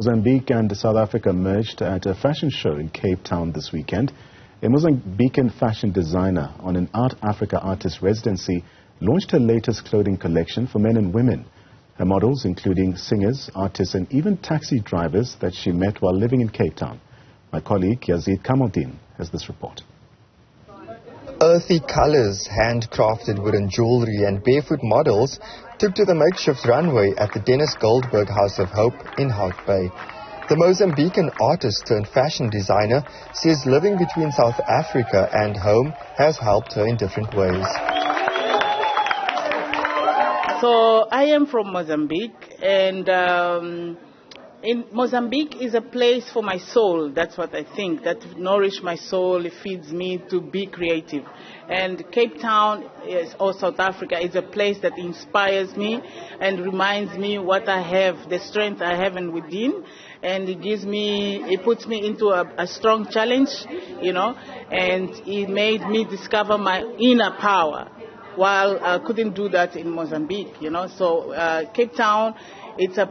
Mozambique and South Africa merged at a fashion show in Cape Town this weekend. A Mozambican fashion designer on an Art Africa artist residency launched her latest clothing collection for men and women. Her models, including singers, artists and even taxi drivers that she met while living in Cape Town. My colleague Yazeed Kamaldien has this report. Earthy colors, handcrafted wooden jewelry and barefoot models took to the makeshift runway at the Dennis Goldberg House of Hope in Hout Bay. The Mozambican artist turned fashion designer says living between South Africa and home has helped her in different ways. So I am from Mozambique, and in Mozambique is a place for my soul. That's what I think. That nourishes my soul. It feeds me to be creative. And Cape Town or South Africa is a place that inspires me and reminds me what I have, the strength I have within. And it puts me into a strong challenge, and it made me discover my inner power. While I couldn't do that in Mozambique, So Cape Town, it's a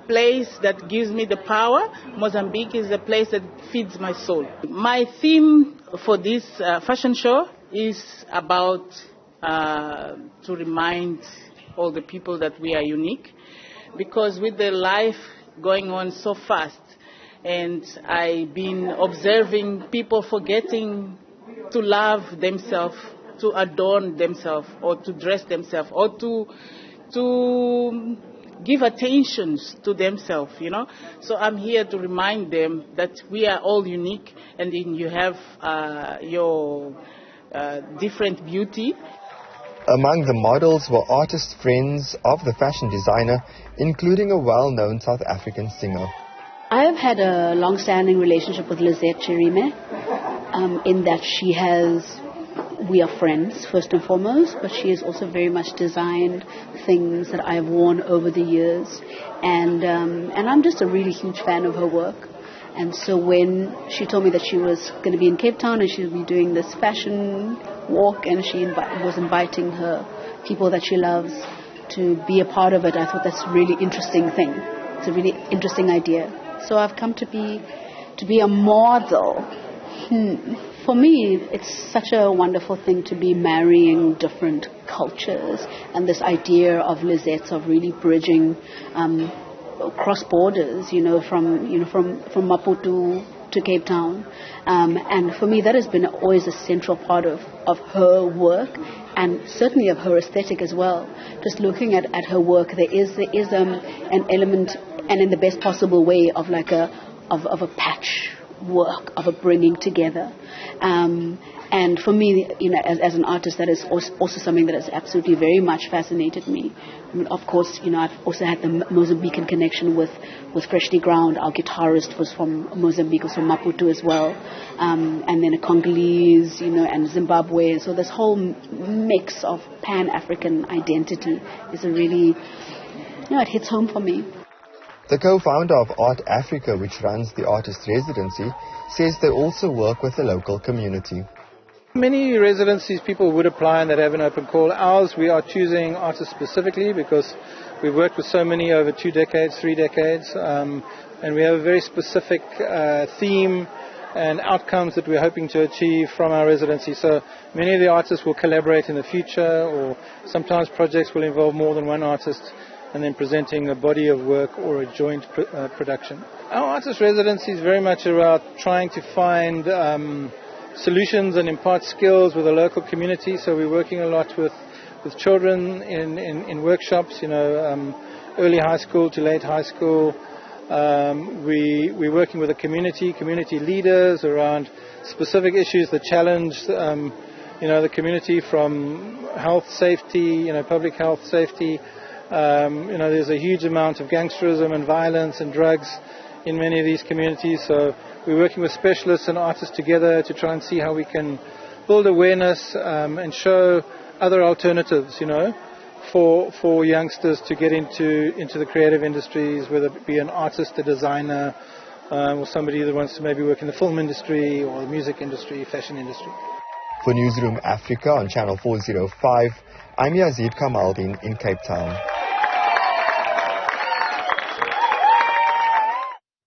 place that gives me the power. Mozambique is a place that feeds my soul. My theme for this fashion show is about to remind all the people that we are unique, because with the life going on so fast, and I've been observing people forgetting to love themselves, to adorn themselves, or to dress themselves, or to give attention to themselves, So I'm here to remind them that we are all unique, and then you have your different beauty. Among the models were artist friends of the fashion designer, including a well-known South African singer. I have had a long-standing relationship with Yazeed Kamaldien, in that we are friends first and foremost, but she has also very much designed things that I have worn over the years, and I'm just a really huge fan of her work. And so when she told me that she was going to be in Cape Town and she would be doing this fashion walk, and she was inviting her people that she loves to be a part of it, I thought that's a really interesting thing. It's a really interesting idea. So I've come to be a model. For me, it's such a wonderful thing to be marrying different cultures, and this idea of Yazeed of really bridging cross borders, from Maputo to Cape Town, and for me that has been always a central part of her work, and certainly of her aesthetic as well. Just looking at her work, there is an element, and in the best possible way, of like a patch work, of a bringing together, and for me, as an artist, that is also something that has absolutely very much fascinated me. I mean, of course, I've also had the Mozambican connection with Freshly Ground. Our guitarist was from Mozambique, was from Maputo as well, and then a Congolese, and Zimbabwe. So this whole mix of Pan-African identity is a really, it hits home for me. The co-founder of Art Africa, which runs the artist residency, says they also work with the local community. Many residencies people would apply and that have an open call. Ours, we are choosing artists specifically because we've worked with so many over 2 decades, 3 decades, and we have a very specific theme and outcomes that we're hoping to achieve from our residency. So many of the artists will collaborate in the future, or sometimes projects will involve more than one artist, and then presenting a body of work or a joint production. Our artist residency is very much about trying to find solutions and impart skills with the local community. So we're working a lot with children in workshops, early high school to late high school. We're working with the community leaders around specific issues that challenge the community, from health safety, public health safety. There's a huge amount of gangsterism and violence and drugs in many of these communities, so we're working with specialists and artists together to try and see how we can build awareness and show other alternatives, for youngsters to get into the creative industries, whether it be an artist, a designer, or somebody that wants to maybe work in the film industry or the music industry, fashion industry. For Newzroom Afrika on Channel 405, I'm Yazeed Kamaldien in Cape Town.